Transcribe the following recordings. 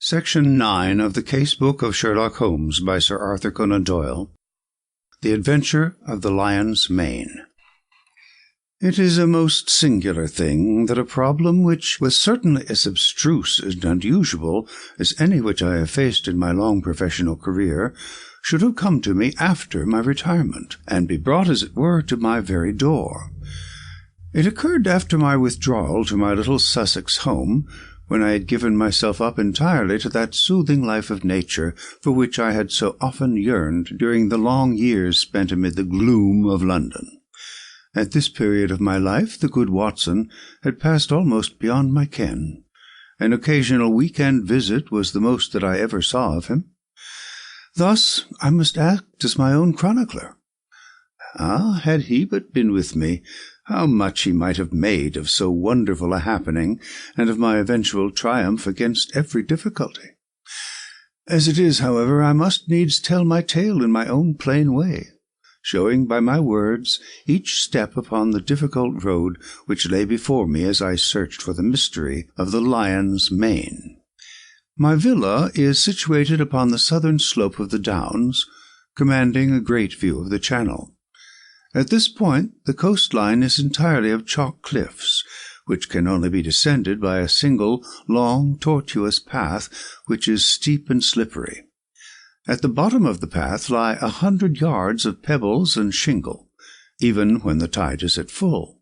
Section 9 of the Case Book of Sherlock Holmes by Sir Arthur Conan Doyle. The Adventure of the Lion's Mane. It is a most singular thing that a problem which was certainly as abstruse and unusual as any which I have faced in my long professional career should have come to me after my retirement, and be brought, as it were, to my very door. It occurred after my withdrawal to my little Sussex home, when I had given myself up entirely to that soothing life of nature for which I had so often yearned during the long years spent amid the gloom of London. At this period of my life the good Watson had passed almost beyond my ken. An occasional week-end visit was the most that I ever saw of him. Thus I must act as my own chronicler. Ah, had he but been with me, how much he might have made of so wonderful a happening, and of my eventual triumph against every difficulty. As it is, however, I must needs tell my tale in my own plain way, showing by my words each step upon the difficult road which lay before me as I searched for the mystery of the lion's mane. My villa is situated upon the southern slope of the Downs, commanding a great view of the Channel. At this point the coastline is entirely of chalk cliffs, which can only be descended by a single, long, tortuous path, which is steep and slippery. At the bottom of the path lie 100 yards of pebbles and shingle, even when the tide is at full.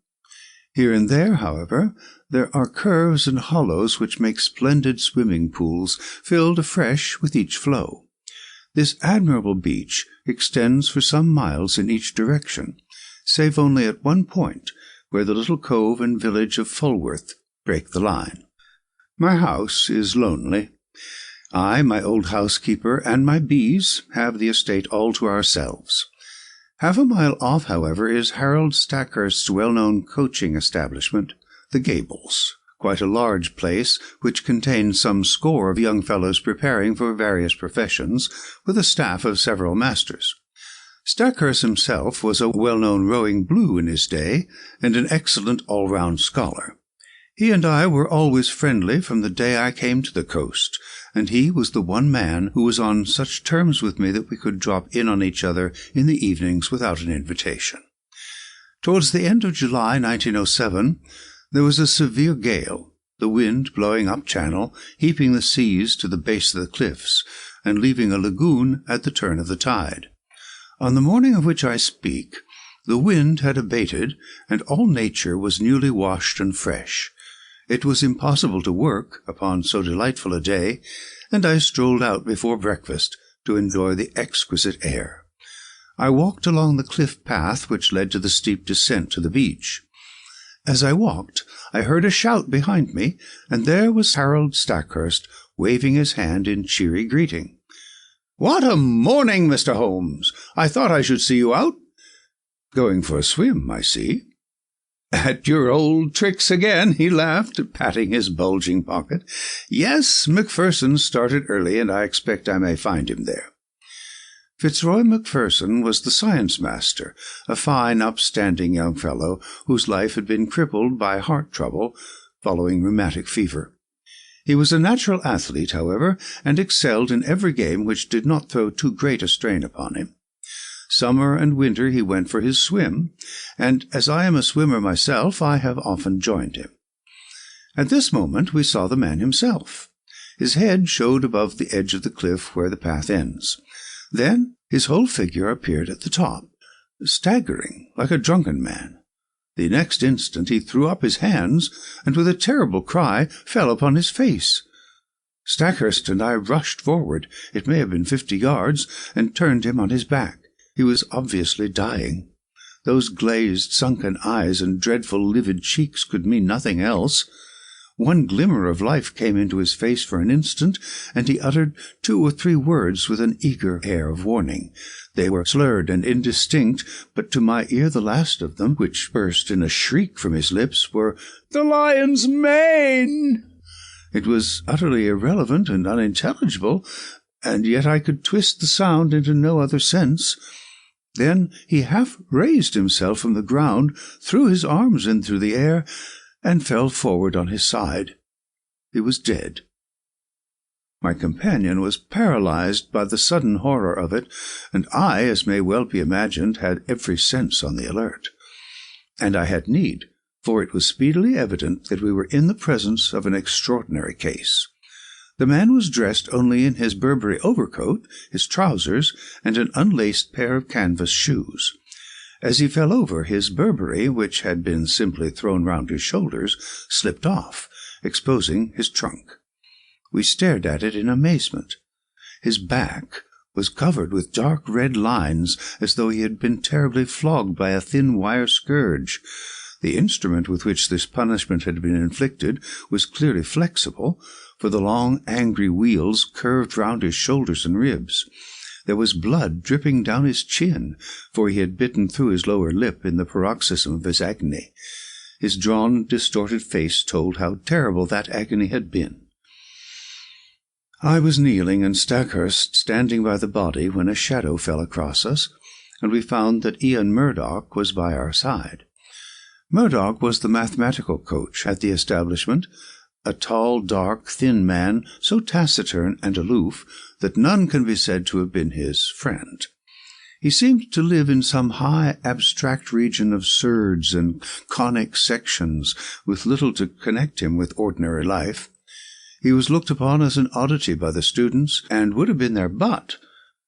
Here and there, however, there are curves and hollows which make splendid swimming pools, filled afresh with each flow. This admirable beach extends for some miles in each direction, save only at one point, where the little cove and village of Fulworth break the line. My house is lonely. I, my old housekeeper, and my bees have the estate all to ourselves. Half a mile off, however, is Harold Stackhurst's well-known coaching establishment, the Gables, quite a large place which contains some score of young fellows preparing for various professions, with a staff of several masters. Stackhurst himself was a well-known rowing blue in his day, and an excellent all-round scholar. He and I were always friendly from the day I came to the coast, and he was the one man who was on such terms with me that we could drop in on each other in the evenings without an invitation. Towards the end of July 1907, there was a severe gale, the wind blowing up channel, heaping the seas to the base of the cliffs, and leaving a lagoon at the turn of the tide. On the morning of which I speak, the wind had abated, and all nature was newly washed and fresh. It was impossible to work upon so delightful a day, and I strolled out before breakfast to enjoy the exquisite air. I walked along the cliff path which led to the steep descent to the beach. As I walked, I heard a shout behind me, and there was Harold Stackhurst waving his hand in cheery greeting. "What a morning, Mr. Holmes! I thought I should see you out." "Going for a swim, I see." "At your old tricks again," he laughed, patting his bulging pocket. "Yes, Macpherson started early, and I expect I may find him there." Fitzroy Macpherson was the science master, a fine, upstanding young fellow whose life had been crippled by heart trouble following rheumatic fever. He was a natural athlete, however, and excelled in every game which did not throw too great a strain upon him. Summer and winter he went for his swim, and as I am a swimmer myself, I have often joined him. At this moment we saw the man himself. His head showed above the edge of the cliff where the path ends. Then his whole figure appeared at the top, staggering like a drunken man. The next instant he threw up his hands, and with a terrible cry fell upon his face. Stackhurst and I rushed forward, it may have been 50 yards, and turned him on his back. He was obviously dying. Those glazed, sunken eyes and dreadful livid cheeks could mean nothing else. One glimmer of life came into his face for an instant, and he uttered 2 or 3 words with an eager air of warning. They were slurred and indistinct, but to my ear the last of them, which burst in a shriek from his lips, were, "The lion's mane!" It was utterly irrelevant and unintelligible, and yet I could twist the sound into no other sense. Then he half raised himself from the ground, threw his arms into the air, and fell forward on his side. He was dead. My companion was paralyzed by the sudden horror of it, and I, as may well be imagined, had every sense on the alert. And I had need, for it was speedily evident that we were in the presence of an extraordinary case. The man was dressed only in his Burberry overcoat, his trousers, and an unlaced pair of canvas shoes. As he fell over, his Burberry, which had been simply thrown round his shoulders, slipped off, exposing his trunk. We stared at it in amazement. His back was covered with dark red lines, as though he had been terribly flogged by a thin wire scourge. The instrument with which this punishment had been inflicted was clearly flexible, for the long, angry wheels curved round his shoulders and ribs. There was blood dripping down his chin, for he had bitten through his lower lip in the paroxysm of his agony. His drawn, distorted face told how terrible that agony had been. I was kneeling and Stackhurst standing by the body when a shadow fell across us, and we found that Ian Murdoch was by our side. Murdoch was the mathematical coach at the establishment, a tall, dark, thin man, so taciturn and aloof that none can be said to have been his friend. He seemed to live in some high, abstract region of surds and conic sections, with little to connect him with ordinary life. He was looked upon as an oddity by the students, and would have been their butt,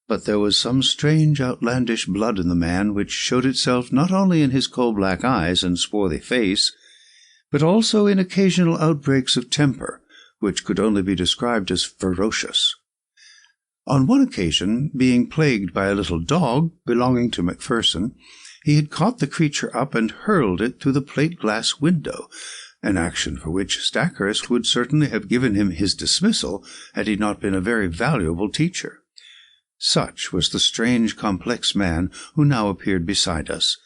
but there was some strange outlandish blood in the man which showed itself not only in his coal-black eyes and swarthy face, but also in occasional outbreaks of temper, which could only be described as ferocious. On one occasion, being plagued by a little dog belonging to Macpherson, he had caught the creature up and hurled it through the plate-glass window, an action for which Stackhurst would certainly have given him his dismissal had he not been a very valuable teacher. Such was the strange, complex man who now appeared beside us.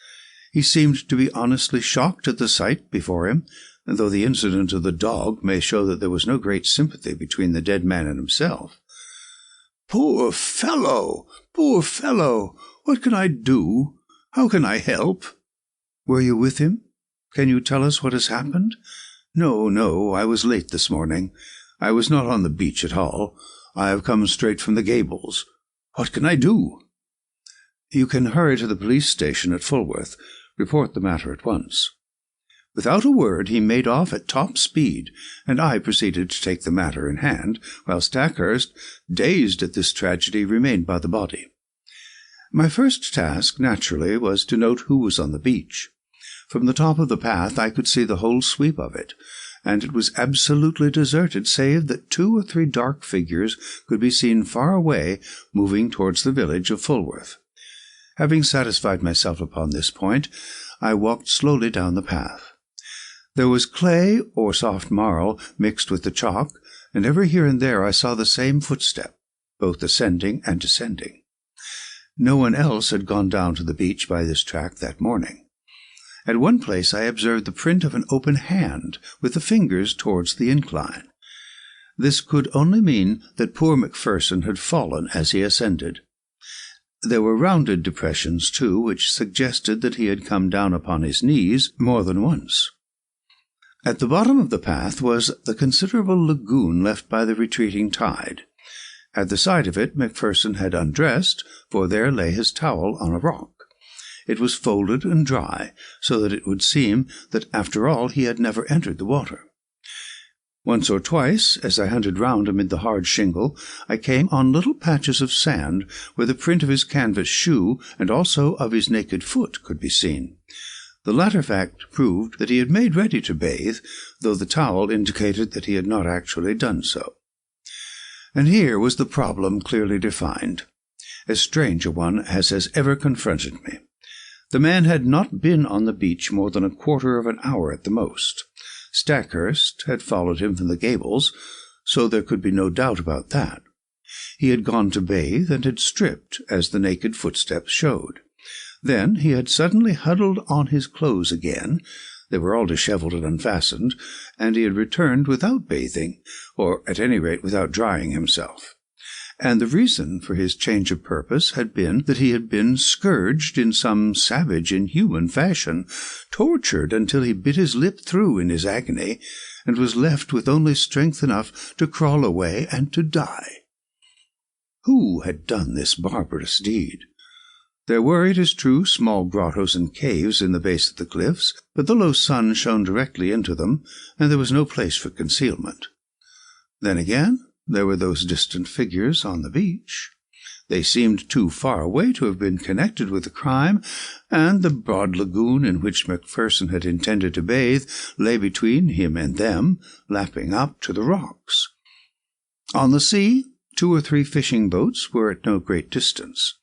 He seemed to be honestly shocked at the sight before him, though the incident of the dog may show that there was no great sympathy between the dead man and himself. "Poor fellow! Poor fellow! What can I do? How can I help?" "Were you with him? Can you tell us what has happened?" No, I was late this morning. I was not on the beach at all. I have come straight from the Gables. What can I do?" "You can hurry to the police station at Fulworth. Report the matter at once." Without a word he made off at top speed, and I proceeded to take the matter in hand, while Stackhurst, dazed at this tragedy, remained by the body. My first task, naturally, was to note who was on the beach. From the top of the path I could see the whole sweep of it, and it was absolutely deserted, save that 2 or 3 dark figures could be seen far away, moving towards the village of Fulworth. Having satisfied myself upon this point, I walked slowly down the path. There was clay or soft marl mixed with the chalk, and every here and there I saw the same footstep, both ascending and descending. No one else had gone down to the beach by this track that morning. At one place I observed the print of an open hand, with the fingers towards the incline. This could only mean that poor Macpherson had fallen as he ascended. There were rounded depressions, too, which suggested that he had come down upon his knees more than once. At the bottom of the path was the considerable lagoon left by the retreating tide. At the side of it Macpherson had undressed, for there lay his towel on a rock. It was folded and dry, so that it would seem that after all he had never entered the water. Once or twice, as I hunted round amid the hard shingle, I came on little patches of sand where the print of his canvas shoe and also of his naked foot could be seen. The latter fact proved that he had made ready to bathe, though the towel indicated that he had not actually done so. And here was the problem clearly defined, as strange a one as has ever confronted me. The man had not been on the beach more than a quarter of an hour at the most. Stackhurst had followed him from the Gables, so there could be no doubt about that. He had gone to bathe and had stripped, as the naked footsteps showed. Then he had suddenly huddled on his clothes again. They were all dishevelled and unfastened, and he had returned without bathing, or at any rate without drying himself. And the reason for his change of purpose had been that he had been scourged in some savage, inhuman fashion, tortured until he bit his lip through in his agony, and was left with only strength enough to crawl away and to die. Who had done this barbarous deed? There were, it is true, small grottos and caves in the base of the cliffs, but the low sun shone directly into them, and there was no place for concealment. Then again, there were those distant figures on the beach. They seemed too far away to have been connected with the crime, and the broad lagoon in which Macpherson had intended to bathe lay between him and them, lapping up to the rocks. On the sea, 2 or 3 fishing boats were at no great distance.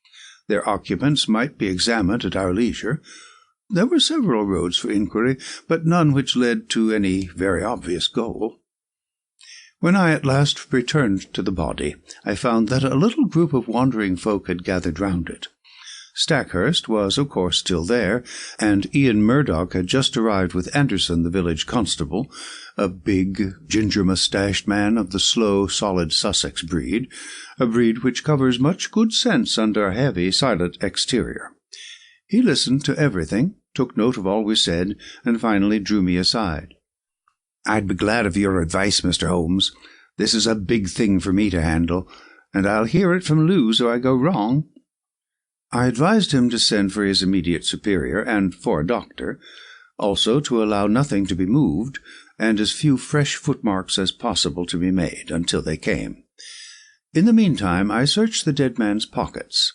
Their occupants might be examined at our leisure. There were several roads for inquiry, but none which led to any very obvious goal. When I at last returned to the body, I found that a little group of wandering folk had gathered round it. Stackhurst was, of course, still there, and Ian Murdoch had just arrived with Anderson, the village constable, a big, ginger-moustached man of the slow, solid Sussex breed, a breed which covers much good sense under a heavy, silent exterior. He listened to everything, took note of all we said, and finally drew me aside. "I'd be glad of your advice, Mr. Holmes. This is a big thing for me to handle, and I'll hear it from Lou so I go wrong." I advised him to send for his immediate superior and for a doctor, also to allow nothing to be moved, and as few fresh footmarks as possible to be made until they came. In the meantime, I searched the dead man's pockets.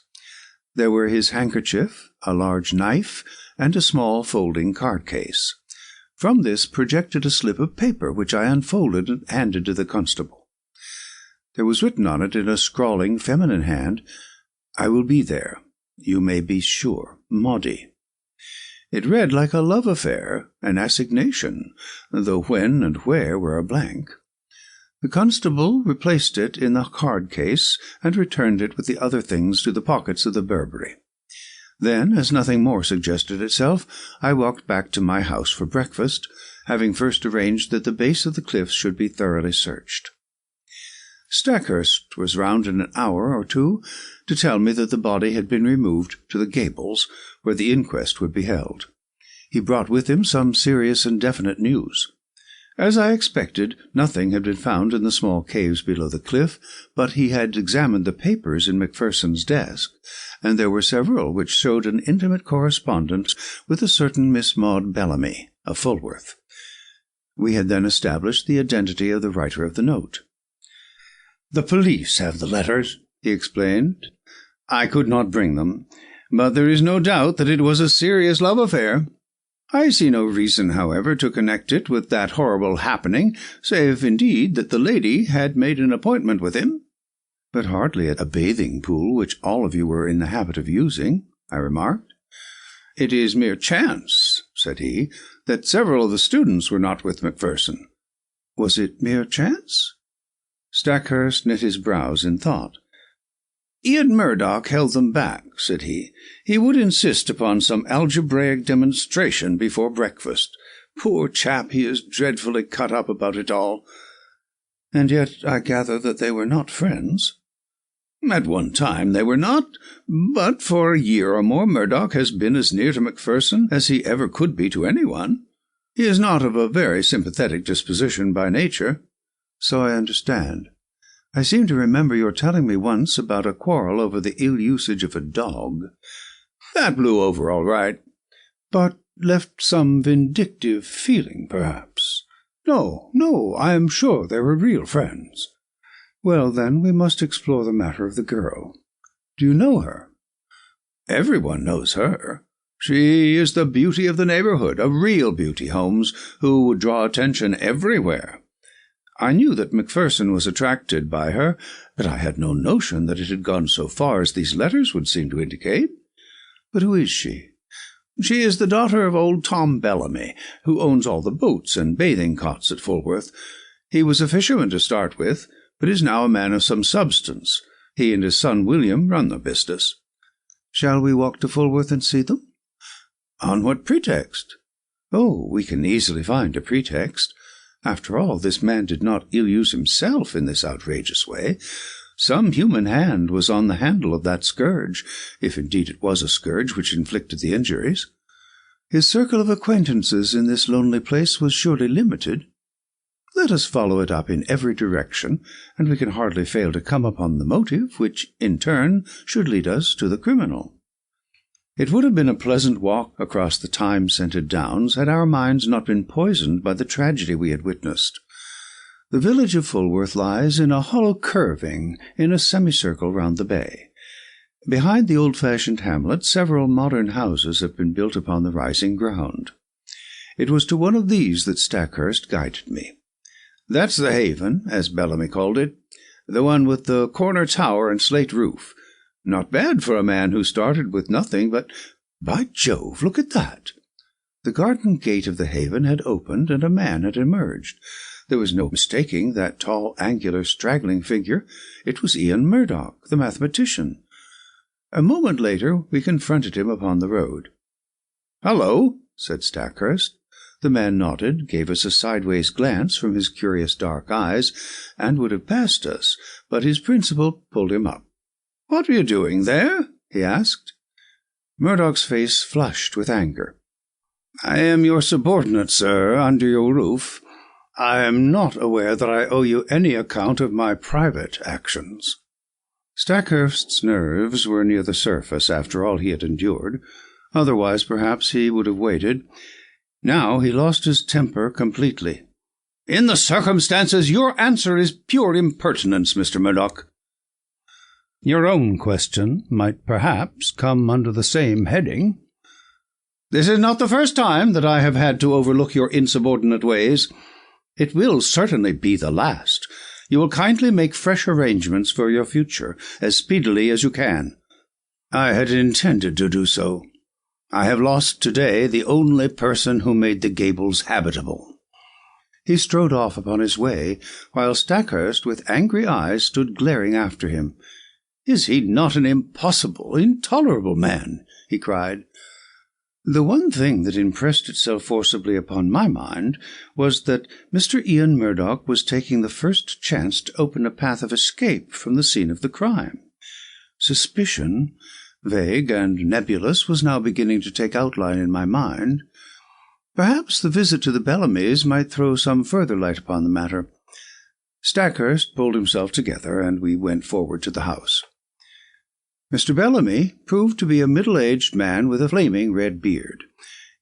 There were his handkerchief, a large knife, and a small folding card-case. From this projected a slip of paper, which I unfolded and handed to the constable. There was written on it in a scrawling, feminine hand, "I will be there. You may be sure. Maudie." It read like a love affair, an assignation, though when and where were a blank. The constable replaced it in the card-case and returned it with the other things to the pockets of the Burberry. Then, as nothing more suggested itself, I walked back to my house for breakfast, having first arranged that the base of the cliffs should be thoroughly searched. Stackhurst was round in an hour or 2 to tell me that the body had been removed to the Gables, where the inquest would be held. He brought with him some serious and definite news. As I expected, nothing had been found in the small caves below the cliff, but he had examined the papers in Macpherson's desk, and there were several which showed an intimate correspondence with a certain Miss Maud Bellamy, of Fulworth. We had then established the identity of the writer of the note. "The police have the letters," he explained. "I could not bring them, but there is no doubt that it was a serious love affair. I see no reason, however, to connect it with that horrible happening, save, indeed, that the lady had made an appointment with him." "But hardly at a bathing pool which all of you were in the habit of using," I remarked. "It is mere chance," said he, "that several of the students were not with Macpherson." "Was it mere chance?" Stackhurst knit his brows in thought. "Ian Murdoch held them back," said he. "He would insist upon some algebraic demonstration before breakfast. Poor chap, he is dreadfully cut up about it all." "And yet I gather that they were not friends." "At one time they were not, but for a year or more Murdoch has been as near to Macpherson as he ever could be to anyone. He is not of a very sympathetic disposition by nature." "So I understand. I seem to remember your telling me once about a quarrel over the ill usage of a dog." "That blew over all right." "But left some vindictive feeling, perhaps?" No, I am sure they were real friends." "Well, then, we must explore the matter of the girl. Do you know her?" "Everyone knows her. She is the beauty of the neighborhood, a real beauty, Holmes, who would draw attention everywhere. I knew that Macpherson was attracted by her, but I had no notion that it had gone so far as these letters would seem to indicate." "But who is she?" "She is the daughter of old Tom Bellamy, who owns all the boats and bathing cots at Fulworth. He was a fisherman to start with, but is now a man of some substance. He and his son William run the business." "Shall we walk to Fulworth and see them?" "On what pretext?" "Oh, we can easily find a pretext. After all, this man did not ill-use himself in this outrageous way. Some human hand was on the handle of that scourge, if indeed it was a scourge which inflicted the injuries. His circle of acquaintances in this lonely place was surely limited." Let us follow it up in every direction, and we can hardly fail to come upon the motive, which, in turn, should lead us to the criminal. It would have been a pleasant walk across the thyme-scented downs had our minds not been poisoned by the tragedy we had witnessed. The village of Fulworth lies in a hollow curving in a semicircle round the bay. Behind the old-fashioned hamlet, several modern houses have been built upon the rising ground. It was to one of these that Stackhurst guided me. "That's the Haven, as Bellamy called it, the one with the corner tower and slate roof. Not bad for a man who started with nothing, but, by Jove, look at that!" The garden gate of the Haven had opened, and a man had emerged. There was no mistaking that tall, angular, straggling figure. It was Ian Murdoch, the mathematician. A moment later we confronted him upon the road. "Hello," said Stackhurst. The man nodded, gave us a sideways glance from his curious dark eyes, and would have passed us, but his principal pulled him up. "What are you doing there?" he asked. Murdoch's face flushed with anger. "I am your subordinate, sir, under your roof. I am not aware that I owe you any account of my private actions." Stackhurst's nerves were near the surface after all he had endured. Otherwise, perhaps, he would have waited. Now he lost his temper completely. "In the circumstances, your answer is pure impertinence, Mr. Murdoch." "Your own question might perhaps come under the same heading." "This is not the first time that I have had to overlook your insubordinate ways. It will certainly be the last. You will kindly make fresh arrangements for your future, as speedily as you can." "I had intended to do so. I have lost today the only person who made the gables habitable." He strode off upon his way, while Stackhurst, with angry eyes, stood glaring after him. "Is he not an impossible, intolerable man?" he cried. The one thing that impressed itself forcibly upon my mind was that Mr. Ian Murdoch was taking the first chance to open a path of escape from the scene of the crime. Suspicion, vague and nebulous, was now beginning to take outline in my mind. Perhaps the visit to the Bellamys might throw some further light upon the matter. Stackhurst pulled himself together, and we went forward to the house. Mr. Bellamy proved to be a middle-aged man with a flaming red beard.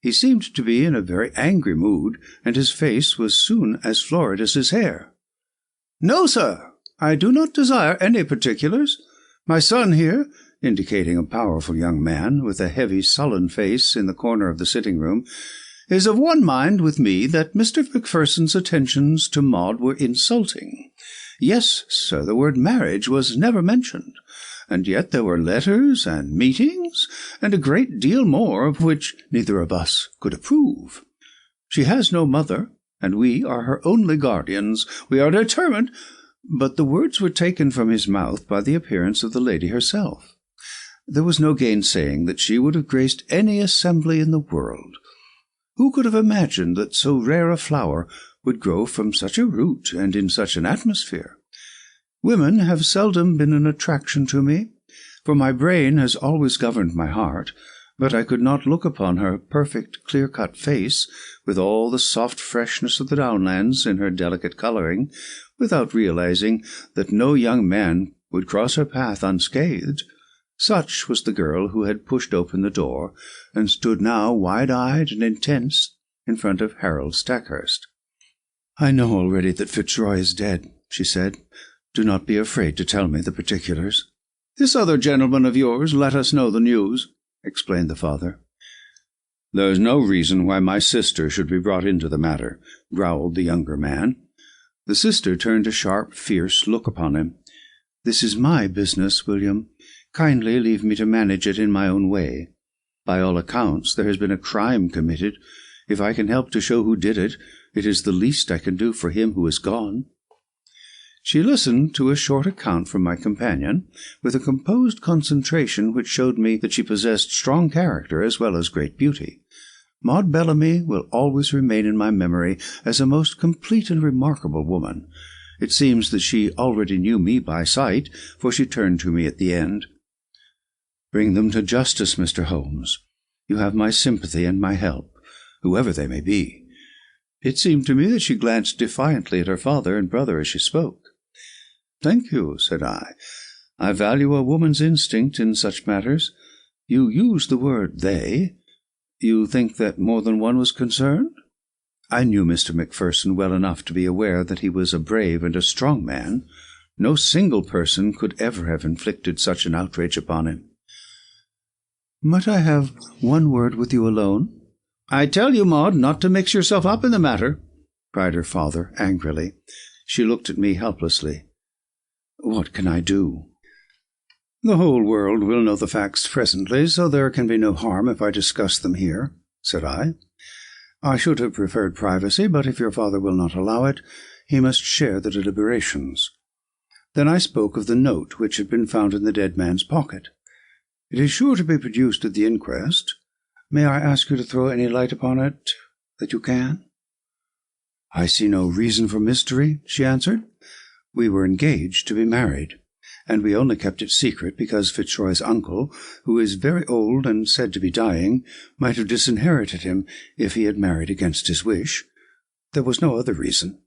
He seemed to be in a very angry mood, and his face was soon as florid as his hair. "No, sir, I do not desire any particulars. My son here," indicating a powerful young man with a heavy, sullen face in the corner of the sitting-room, "is of one mind with me that Mr. Macpherson's attentions to Maud were insulting. Yes, sir, the word marriage was never mentioned. And yet there were letters and meetings, and a great deal more of which neither of us could approve. She has no mother, and we are her only guardians. We are determined—" But the words were taken from his mouth by the appearance of the lady herself. There was no gainsaying that she would have graced any assembly in the world. Who could have imagined that so rare a flower would grow from such a root and in such an atmosphere? Women have seldom been an attraction to me, for my brain has always governed my heart, but I could not look upon her perfect, clear-cut face, with all the soft freshness of the downlands in her delicate colouring, without realizing that no young man would cross her path unscathed. Such was the girl who had pushed open the door, and stood now wide-eyed and intense in front of Harold Stackhurst. "I know already that Fitzroy is dead," she said. "Do not be afraid to tell me the particulars." "This other gentleman of yours let us know the news," explained the father. "There is no reason why my sister should be brought into the matter," growled the younger man. The sister turned a sharp, fierce look upon him. "This is my business, William. Kindly leave me to manage it in my own way. By all accounts, there has been a crime committed. If I can help to show who did it, it is the least I can do for him who is gone." She listened to a short account from my companion, with a composed concentration which showed me that she possessed strong character as well as great beauty. Maud Bellamy will always remain in my memory as a most complete and remarkable woman. It seems that she already knew me by sight, for she turned to me at the end. "Bring them to justice, Mr. Holmes. You have my sympathy and my help, whoever they may be. It seemed to me that she glanced defiantly at her father and brother as she spoke. "Thank you," said I. "I value a woman's instinct in such matters. You use the word 'they.' You think that more than one was concerned?" I knew Mr. Macpherson well enough to be aware that he was a brave and a strong man. No single person could ever have inflicted such an outrage upon him. "Might I have one word with you alone?" "I tell you, Maud, not to mix yourself up in the matter," cried her father angrily. She looked at me helplessly. "What can I do?" "The whole world will know the facts presently, so there can be no harm if I discuss them here," said I. "I should have preferred privacy, but if your father will not allow it, he must share the deliberations." Then I spoke of the note which had been found in the dead man's pocket. "It is sure to be produced at the inquest. May I ask you to throw any light upon it that you can?" "I see no reason for mystery," she answered. "We were engaged to be married, and we only kept it secret because Fitzroy's uncle, who is very old and said to be dying, might have disinherited him if he had married against his wish. There was no other reason."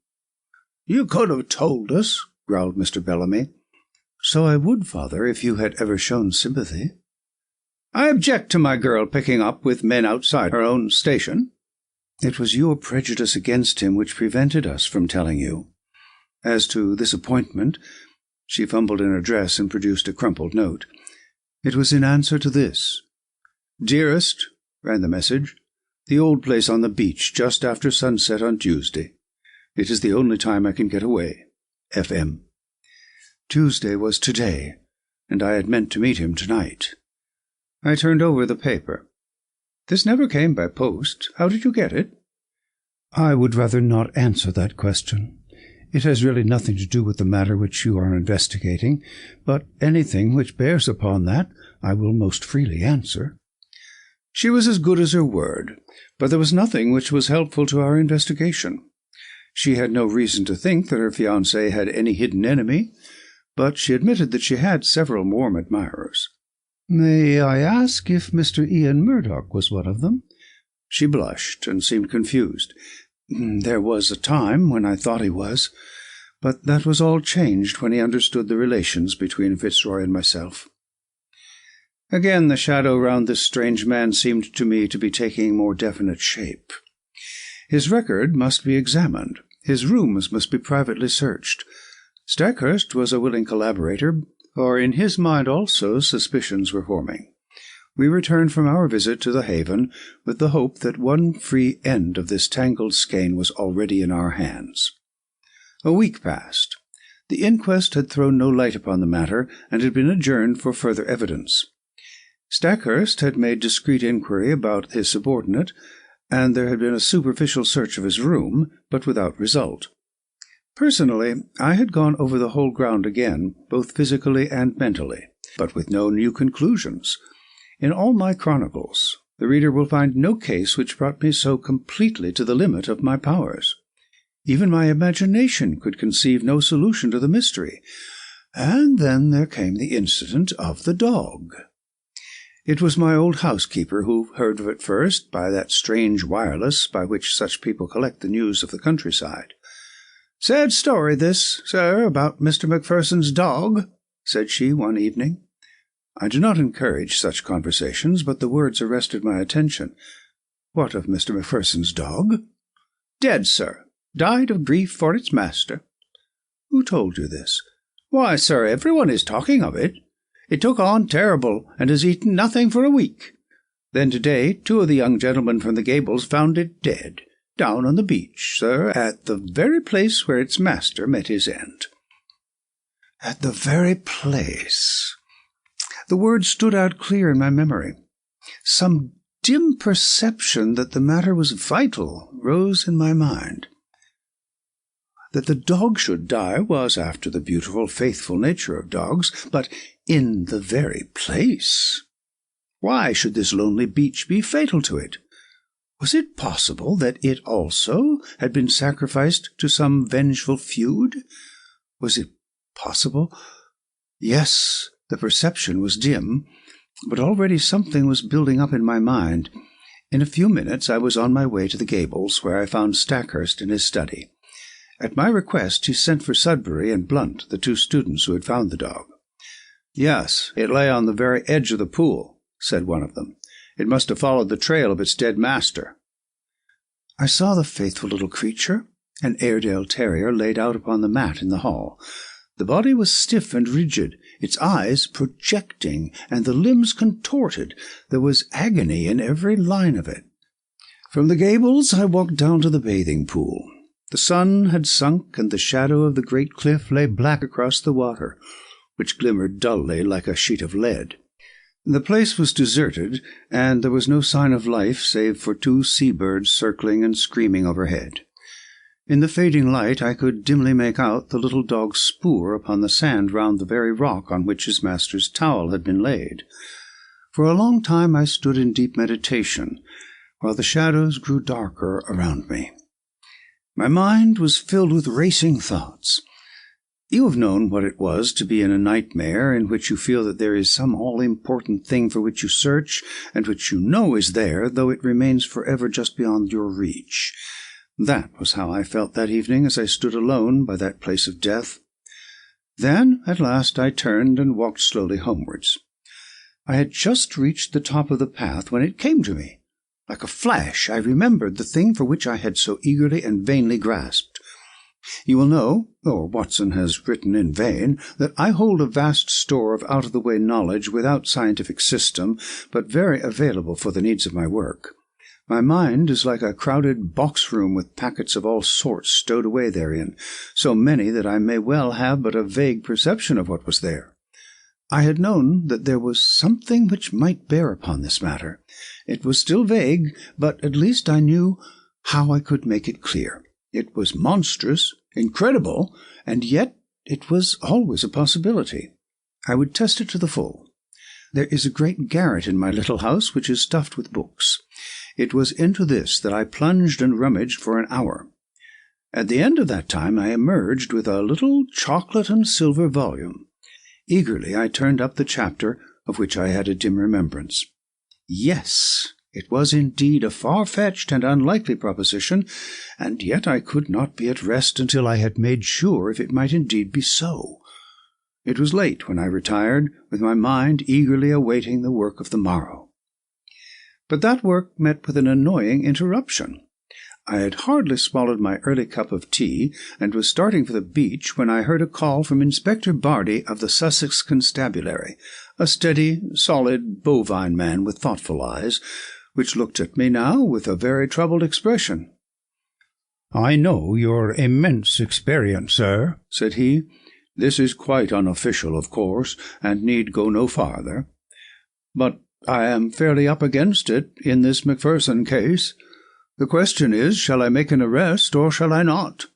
"You could have told us," growled Mr. Bellamy. "So I would, father, if you had ever shown sympathy." "I object to my girl picking up with men outside her own station." "It was your prejudice against him which prevented us from telling you. As to this appointment," she fumbled in her dress and produced a crumpled note. "It was in answer to this." "Dearest," ran the message, "the old place on the beach just after sunset on Tuesday. It is the only time I can get away. F.M." Tuesday was today, and I had meant to meet him tonight. I turned over the paper. "This never came by post. How did you get it?" "I would rather not answer that question. It has really nothing to do with the matter which you are investigating, but anything which bears upon that I will most freely answer." She was as good as her word, but there was nothing which was helpful to our investigation. She had no reason to think that her fiancé had any hidden enemy, but she admitted that she had several warm admirers. "May I ask if Mr. Ian Murdoch was one of them?" She blushed and seemed confused. "There was a time when I thought he was, but that was all changed when he understood the relations between Fitzroy and myself." Again the shadow round this strange man seemed to me to be taking more definite shape. His record must be examined. His rooms must be privately searched. Stackhurst was a willing collaborator, for in his mind also suspicions were forming. We returned from our visit to the Haven with the hope that one free end of this tangled skein was already in our hands. A week passed. The inquest had thrown no light upon the matter, and had been adjourned for further evidence. Stackhurst had made discreet inquiry about his subordinate, and there had been a superficial search of his room, but without result. Personally, I had gone over the whole ground again, both physically and mentally, but with no new conclusions. In all my chronicles, the reader will find no case which brought me so completely to the limit of my powers. Even my imagination could conceive no solution to the mystery. And then there came the incident of the dog. It was my old housekeeper who heard of it first by that strange wireless by which such people collect the news of the countryside. "Sad story this, sir, about Mr. Macpherson's dog," said she one evening. I do not encourage such conversations, but the words arrested my attention. "What of Mr. Macpherson's dog?" "Dead, sir. Died of grief for its master." "Who told you this?" "Why, sir, everyone is talking of it. It took on terrible, and has eaten nothing for a week. Then today 2 of the young gentlemen from the Gables found it dead, down on the beach, sir, at the very place where its master met his end." At the very place. The words stood out clear in my memory. Some dim perception that the matter was vital rose in my mind. That the dog should die was after the beautiful, faithful nature of dogs, but in the very place. Why should this lonely beach be fatal to it? Was it possible that it also had been sacrificed to some vengeful feud? Was it possible? Yes, the perception was dim, but already something was building up in my mind. In a few minutes I was on my way to the Gables, where I found Stackhurst in his study. At my request he sent for Sudbury and Blunt, the 2 students who had found the dog. "Yes, it lay on the very edge of the pool," said one of them. "It must have followed the trail of its dead master." I saw the faithful little creature, an Airedale terrier, laid out upon the mat in the hall. The body was stiff and rigid, its eyes projecting, and the limbs contorted. There was agony in every line of it. From the Gables I walked down to the bathing pool. The sun had sunk, and the shadow of the great cliff lay black across the water, which glimmered dully like a sheet of lead. The place was deserted, and there was no sign of life save for 2 seabirds circling and screaming overhead. In the fading light I could dimly make out the little dog's spoor upon the sand round the very rock on which his master's towel had been laid. For a long time I stood in deep meditation, while the shadows grew darker around me. My mind was filled with racing thoughts. You have known what it was to be in a nightmare in which you feel that there is some all-important thing for which you search, and which you know is there, though it remains forever just beyond your reach. That was how I felt that evening as I stood alone by that place of death. Then, at last, I turned and walked slowly homewards. I had just reached the top of the path when it came to me. Like a flash, I remembered the thing for which I had so eagerly and vainly grasped. You will know, or Watson has written in vain, that I hold a vast store of out-of-the-way knowledge without scientific system, but very available for the needs of my work. My mind is like a crowded box-room with packets of all sorts stowed away therein, so many that I may well have but a vague perception of what was there. I had known that there was something which might bear upon this matter. It was still vague, but at least I knew how I could make it clear. It was monstrous, incredible, and yet it was always a possibility. I would test it to the full. There is a great garret in my little house which is stuffed with books. It was into this that I plunged and rummaged for an hour. At the end of that time I emerged with a little chocolate and silver volume. Eagerly I turned up the chapter of which I had a dim remembrance. Yes, it was indeed a far-fetched and unlikely proposition, and yet I could not be at rest until I had made sure if it might indeed be so. It was late when I retired, with my mind eagerly awaiting the work of the morrow. But that work met with an annoying interruption. I had hardly swallowed my early cup of tea, and was starting for the beach, when I heard a call from Inspector Bardi of the Sussex Constabulary, a steady, solid, bovine man with thoughtful eyes, which looked at me now with a very troubled expression. "I know your immense experience, sir," said he. "This is quite unofficial, of course, and need go no farther. But I am fairly up against it in this Macpherson case. The question is, shall I make an arrest or shall I not?"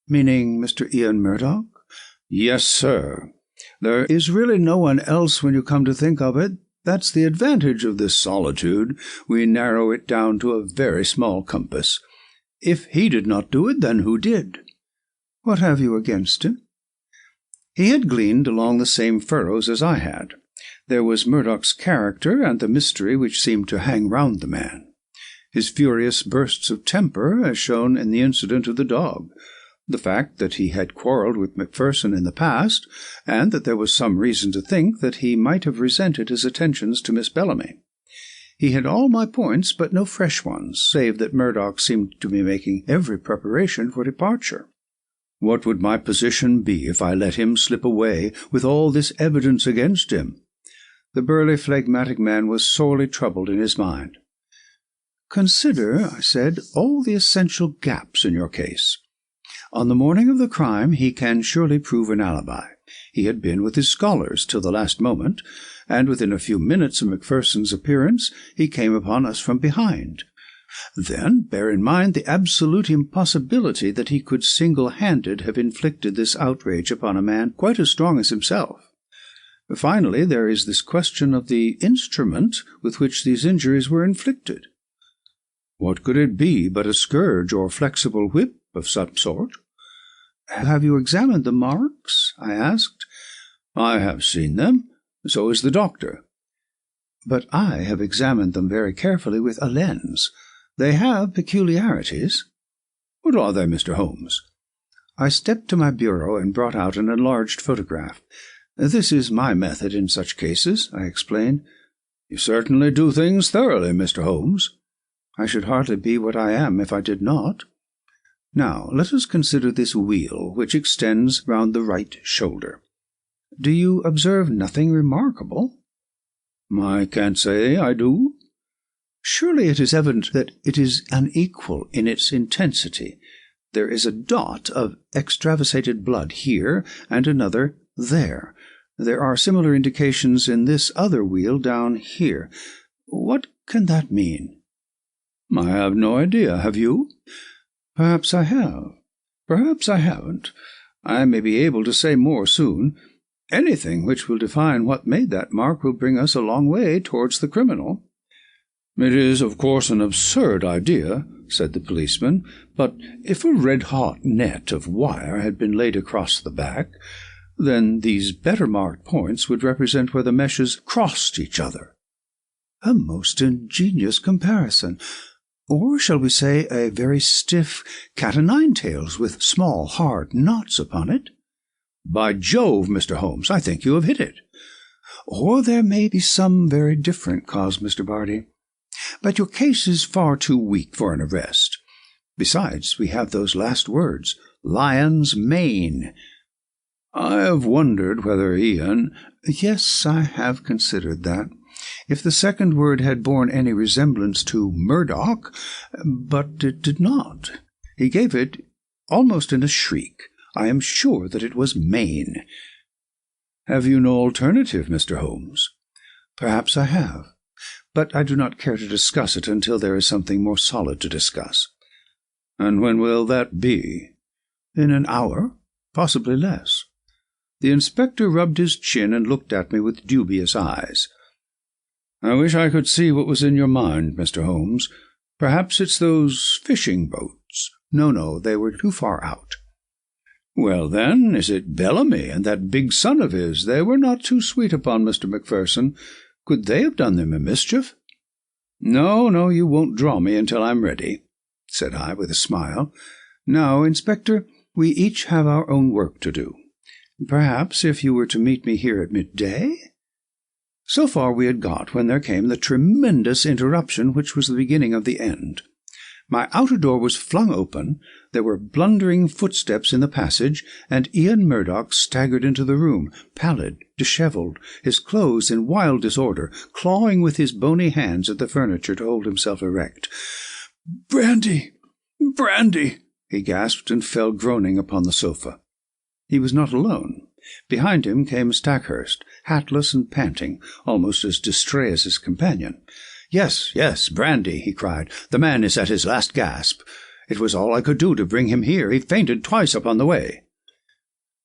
"Meaning Mr. Ian Murdoch?" "Yes, sir. There is really no one else when you come to think of it. That's the advantage of this solitude. We narrow it down to a very small compass. If he did not do it, then who did?" "What have you against him?" He had gleaned along the same furrows as I had. There was Murdoch's character and the mystery which seemed to hang round the man. His furious bursts of temper, as shown in the incident of the dog, the fact that he had quarrelled with Macpherson in the past, and that there was some reason to think that he might have resented his attentions to Miss Bellamy. He had all my points, but no fresh ones, save that Murdoch seemed to be making every preparation for departure. What would my position be if I let him slip away with all this evidence against him? The burly, phlegmatic man was sorely troubled in his mind. "Consider," I said, "all the essential gaps in your case. On the morning of the crime he can surely prove an alibi. He had been with his scholars till the last moment, and within a few minutes of Macpherson's appearance he came upon us from behind. Then bear in mind the absolute impossibility that he could single-handed have inflicted this outrage upon a man quite as strong as himself. Finally, there is this question of the instrument with which these injuries were inflicted. What could it be but a scourge or flexible whip of some sort?" "Have you examined the marks?" I asked. "I have seen them. So has the doctor." but I have examined them very carefully with a lens. They have peculiarities." "What are they, Mr. Holmes?" I stepped to my bureau and brought out an enlarged photograph. "This is my method in such cases," I explained. "You certainly do things thoroughly, Mr. Holmes." "I should hardly be what I am if I did not. Now, let us consider this wheal, which extends round the right shoulder. Do you observe nothing remarkable?" "I can't say I do." "Surely it is evident that it is unequal in its intensity. There is a dot of extravasated blood here, and another there. There are similar indications in this other wheal down here. What can that mean?" "I have no idea. Have you?" "Perhaps I have. Perhaps I haven't. I may be able to say more soon. Anything which will define what made that mark will bring us a long way towards the criminal." "It is, of course, an absurd idea," said the policeman, "but if a red-hot net of wire had been laid across the back, then these better-marked points would represent where the meshes crossed each other." "A most ingenious comparison. Or shall we say a very stiff cat-o'-nine-tails with small, hard knots upon it?" "By Jove, Mr. Holmes, I think you have hit it." "Or there may be some very different cause, Mr. Barty. But your case is far too weak for an arrest. Besides, we have those last words, lion's mane." "I have wondered whether Ian—" "Yes, I have considered that. If the second word had borne any resemblance to Murdoch, but it did not. He gave it almost in a shriek. I am sure that it was Maine." "Have you no alternative, Mr. Holmes?" "Perhaps I have, but I do not care to discuss it until there is something more solid to discuss." "And when will that be?" "In an hour, possibly less." The inspector rubbed his chin and looked at me with dubious eyes. "I wish I could see what was in your mind, Mr. Holmes. Perhaps it's those fishing boats." No, they were too far out." "Well, then, is it Bellamy and that big son of his? They were not too sweet upon Mr. Macpherson. Could they have done them a mischief?" No, you won't draw me until I'm ready," said I with a smile. "Now, Inspector, we each have our own work to do. Perhaps if you were to meet me here at midday—" So far we had got when there came the tremendous interruption which was the beginning of the end. My outer door was flung open, there were blundering footsteps in the passage, and Ian Murdoch staggered into the room, pallid, dishevelled, his clothes in wild disorder, clawing with his bony hands at the furniture to hold himself erect. "Brandy! Brandy!" he gasped, and fell groaning upon the sofa. He was not alone. Behind him came Stackhurst, hatless and panting, almost as distrait as his companion. Yes, brandy," he cried. "The man is at his last gasp. It was all I could do to bring him here. He fainted twice upon the way."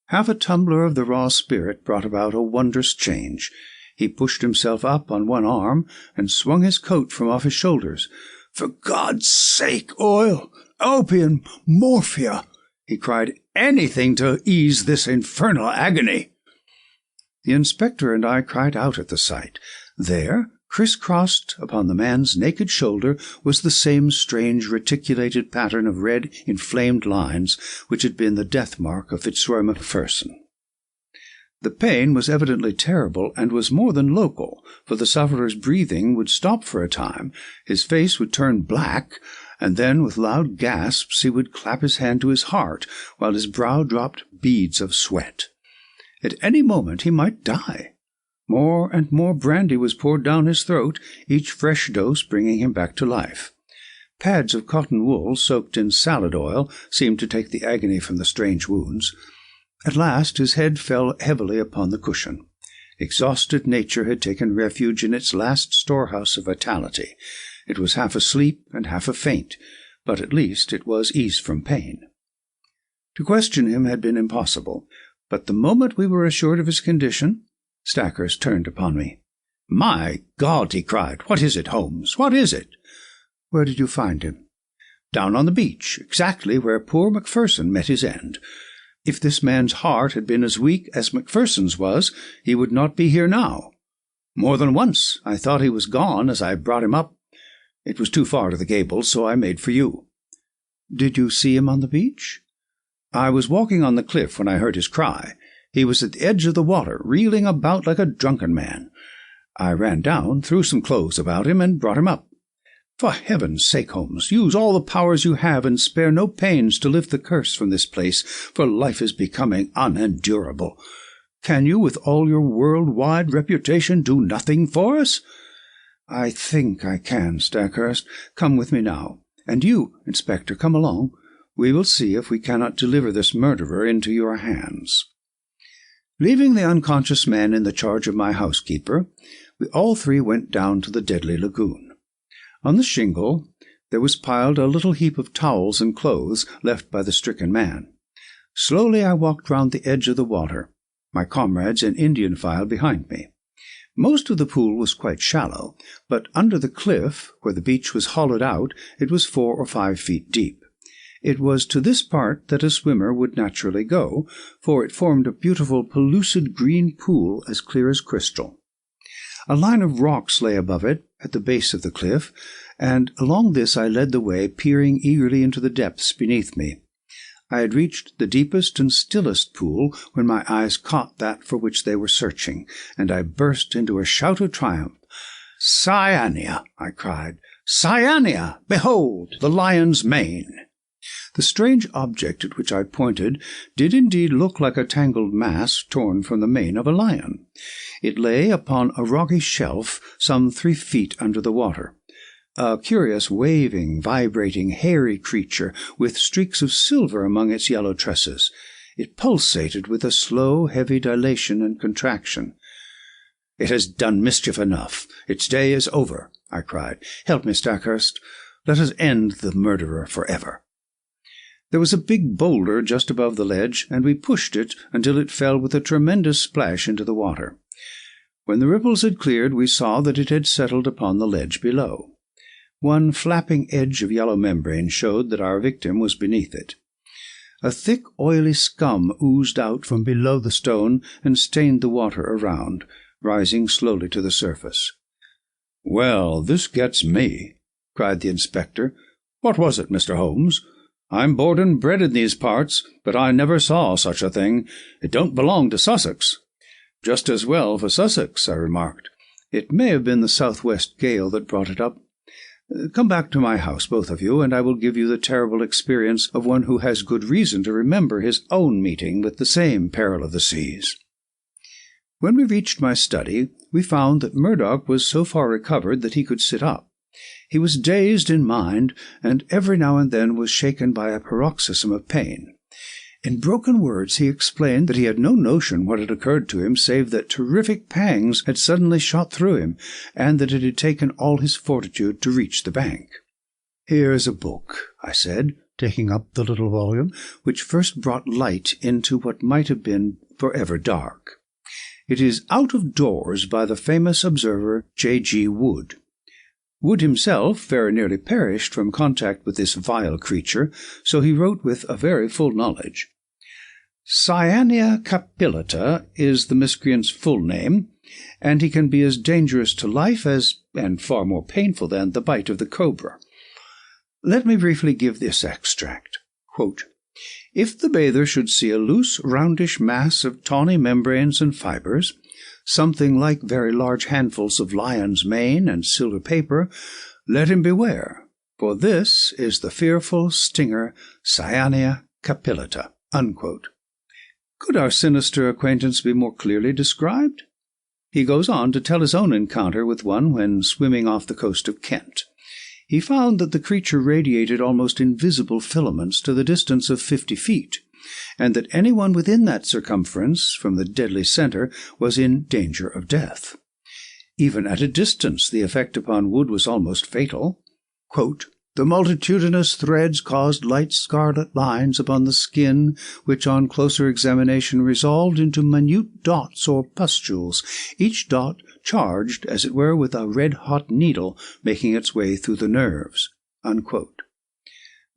Half a tumbler of the raw spirit brought about a wondrous change. He pushed himself up on one arm and swung his coat from off his shoulders. "For God's sake, oil, opium, morphia!" he cried. "Anything to ease this infernal agony!" The inspector and I cried out at the sight. There, criss-crossed upon the man's naked shoulder, was the same strange reticulated pattern of red inflamed lines which had been the death-mark of Fitzroy Macpherson. The pain was evidently terrible, and was more than local, for the sufferer's breathing would stop for a time, his face would turn black, and then with loud gasps he would clap his hand to his heart, while his brow dropped beads of sweat. At any moment he might die. More and more brandy was poured down his throat, each fresh dose bringing him back to life. Pads of cotton wool soaked in salad oil seemed to take the agony from the strange wounds. At last his head fell heavily upon the cushion. Exhausted nature had taken refuge in its last storehouse of vitality. It was half asleep and half a faint, but at least it was eased from pain. To question him had been impossible, but the moment we were assured of his condition, Stackhurst turned upon me. "My God!" he cried. "What is it, Holmes? What is it?" "Where did you find him?" "Down on the beach, exactly where poor Macpherson met his end. If this man's heart had been as weak as Macpherson's was, he would not be here now." More than once I thought he was gone as I brought him up. It was too far to the Gables, so I made for you." "Did you see him on the beach?" "I was walking on the cliff when I heard his cry. He was at the edge of the water, reeling about like a drunken man. I ran down, threw some clothes about him, and brought him up. For heaven's sake, Holmes, use all the powers you have and spare no pains to lift the curse from this place, for life is becoming unendurable. Can you, with all your world-wide reputation, do nothing for us?" "I think I can, Stackhurst. Come with me now. And you, Inspector, come along. We will see if we cannot deliver this murderer into your hands." Leaving the unconscious man in the charge of my housekeeper, we all three went down to the deadly lagoon. On the shingle there was piled a little heap of towels and clothes left by the stricken man. Slowly I walked round the edge of the water, my comrades in Indian file behind me. Most of the pool was quite shallow, but under the cliff, where the beach was hollowed out, it was 4 or 5 feet deep. It was to this part that a swimmer would naturally go, for it formed a beautiful pellucid green pool as clear as crystal. A line of rocks lay above it, at the base of the cliff, and along this I led the way, peering eagerly into the depths beneath me. I had reached the deepest and stillest pool when my eyes caught that for which they were searching, and I burst into a shout of triumph. "Cyania!" I cried. "Cyania! Behold, the lion's mane!" The strange object at which I pointed did indeed look like a tangled mass torn from the mane of a lion. It lay upon a rocky shelf some 3 feet under the water. A curious, waving, vibrating, hairy creature with streaks of silver among its yellow tresses. It pulsated with a slow, heavy dilation and contraction. "It has done mischief enough. Its day is over," I cried. "Help me, Stackhurst. Let us end the murderer forever." There was a big boulder just above the ledge, and we pushed it until it fell with a tremendous splash into the water. When the ripples had cleared, we saw that it had settled upon the ledge below. One flapping edge of yellow membrane showed that our victim was beneath it. A thick, oily scum oozed out from below the stone and stained the water around, rising slowly to the surface. "Well, this gets me," cried the inspector. "What was it, Mr. Holmes? I'm born and bred in these parts, but I never saw such a thing. It don't belong to Sussex." "Just as well for Sussex," I remarked. "It may have been the southwest gale that brought it up. Come back to my house, both of you, and I will give you the terrible experience of one who has good reason to remember his own meeting with the same peril of the seas." When we reached my study, we found that Murdoch was so far recovered that he could sit up. He was dazed in mind, and every now and then was shaken by a paroxysm of pain. In broken words he explained that he had no notion what had occurred to him, save that terrific pangs had suddenly shot through him, and that it had taken all his fortitude to reach the bank. "Here is a book," I said, taking up the little volume, which first brought light into what might have been forever dark. "It is Out of Doors by the famous observer J.G. Wood. Wood himself very nearly perished from contact with this vile creature, so he wrote with a very full knowledge. Cyania capillata is the miscreant's full name, and he can be as dangerous to life as, and far more painful than, the bite of the cobra. Let me briefly give this extract. Quote, "If the bather should see a loose, roundish mass of tawny membranes and fibers, something like very large handfuls of lion's mane and silver paper, let him beware, for this is the fearful stinger Cyania capillata." Unquote. Could our sinister acquaintance be more clearly described? He goes on to tell his own encounter with one when swimming off the coast of Kent. He found that the creature radiated almost invisible filaments to the distance of 50 feet, and that anyone within that circumference from the deadly center was in danger of death. Even at a distance, the effect upon Wood was almost fatal. Quote, "The multitudinous threads caused light scarlet lines upon the skin, which on closer examination resolved into minute dots or pustules, each dot charged, as it were, with a red-hot needle making its way through the nerves." Unquote.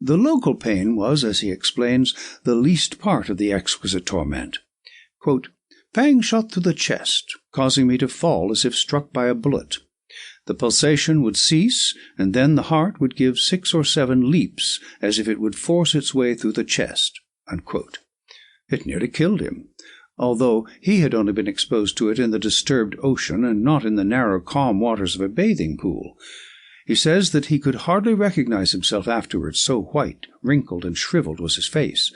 The local pain was, as he explains, the least part of the exquisite torment. Quote, Fang shot through the chest, causing me to fall as if struck by a bullet. The pulsation would cease, and then the heart would give 6 or 7 leaps, as if it would force its way through the chest." Unquote. It nearly killed him, although he had only been exposed to it in the disturbed ocean and not in the narrow, calm waters of a bathing pool. He says that he could hardly recognize himself afterwards, so white, wrinkled, and shriveled was his face.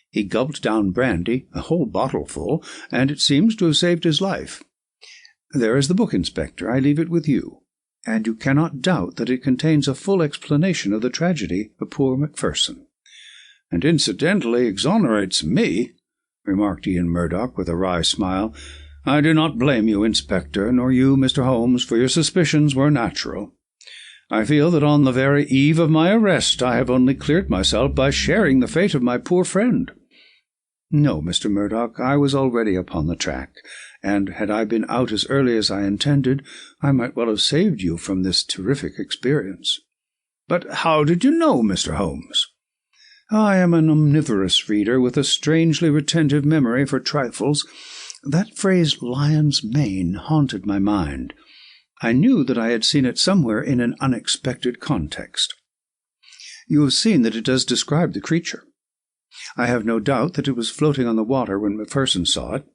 He gulped down brandy, a whole bottleful, and it seems to have saved his life. There is the book, Inspector. I leave it with you, and you cannot doubt that it contains a full explanation of the tragedy of poor Macpherson. "And incidentally exonerates me," remarked Ian Murdoch with a wry smile. "I do not blame you, Inspector, nor you, Mr. Holmes, for your suspicions were natural. I feel that on the very eve of my arrest I have only cleared myself by sharing the fate of my poor friend." "No, Mr. Murdoch, I was already upon the track, and had I been out as early as I intended, I might well have saved you from this terrific experience." "But how did you know, Mr. Holmes?" "I am an omnivorous reader with a strangely retentive memory for trifles. That phrase, lion's mane, haunted my mind. I knew that I had seen it somewhere in an unexpected context. You have seen that it does describe the creature. I have no doubt that it was floating on the water when Macpherson saw it,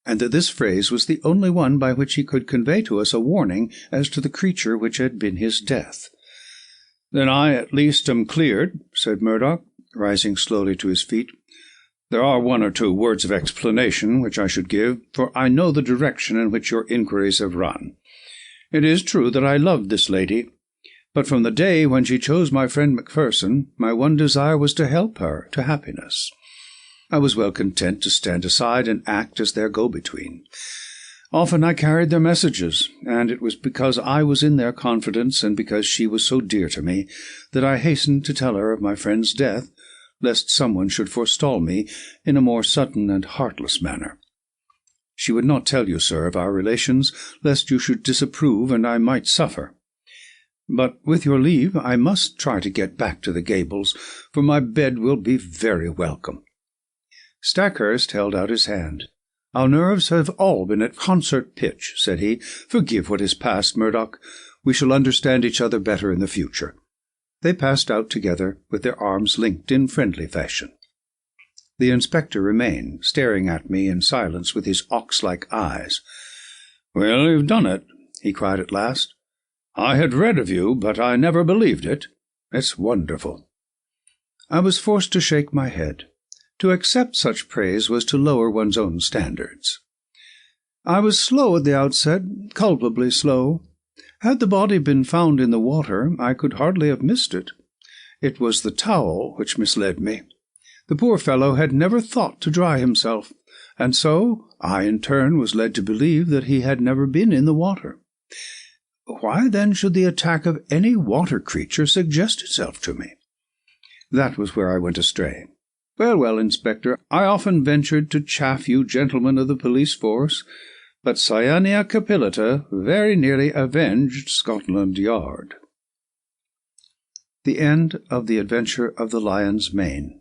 and that this phrase was the only one by which he could convey to us a warning as to the creature which had been his death." "Then I at least am cleared," said Murdoch, rising slowly to his feet. "There are 1 or 2 words of explanation which I should give, for I know the direction in which your inquiries have run. It is true that I loved this lady, but from the day when she chose my friend Macpherson, my one desire was to help her to happiness. I was well content to stand aside and act as their go-between. Often I carried their messages, and it was because I was in their confidence and because she was so dear to me that I hastened to tell her of my friend's death, lest someone should forestall me in a more sudden and heartless manner. She would not tell you, sir, of our relations, lest you should disapprove and I might suffer. But with your leave I must try to get back to the Gables, for my bed will be very welcome." Stackhurst held out his hand. "Our nerves have all been at concert pitch," said he. "Forgive what is past, Murdoch. We shall understand each other better in the future." They passed out together, with their arms linked in friendly fashion. The inspector remained, staring at me in silence with his ox-like eyes. "Well, you've done it," he cried at last. "I had read of you, but I never believed it. It's wonderful." I was forced to shake my head. To accept such praise was to lower one's own standards. "I was slow at the outset, culpably slow. Had the body been found in the water, I could hardly have missed it. It was the towel which misled me. The poor fellow had never thought to dry himself, and so I in turn was led to believe that he had never been in the water. Why then should the attack of any water creature suggest itself to me? That was where I went astray. Well, Inspector, I often ventured to chaff you gentlemen of the police force, but Cyanea Capillata very nearly avenged Scotland Yard." The end of The Adventure of the Lion's Mane.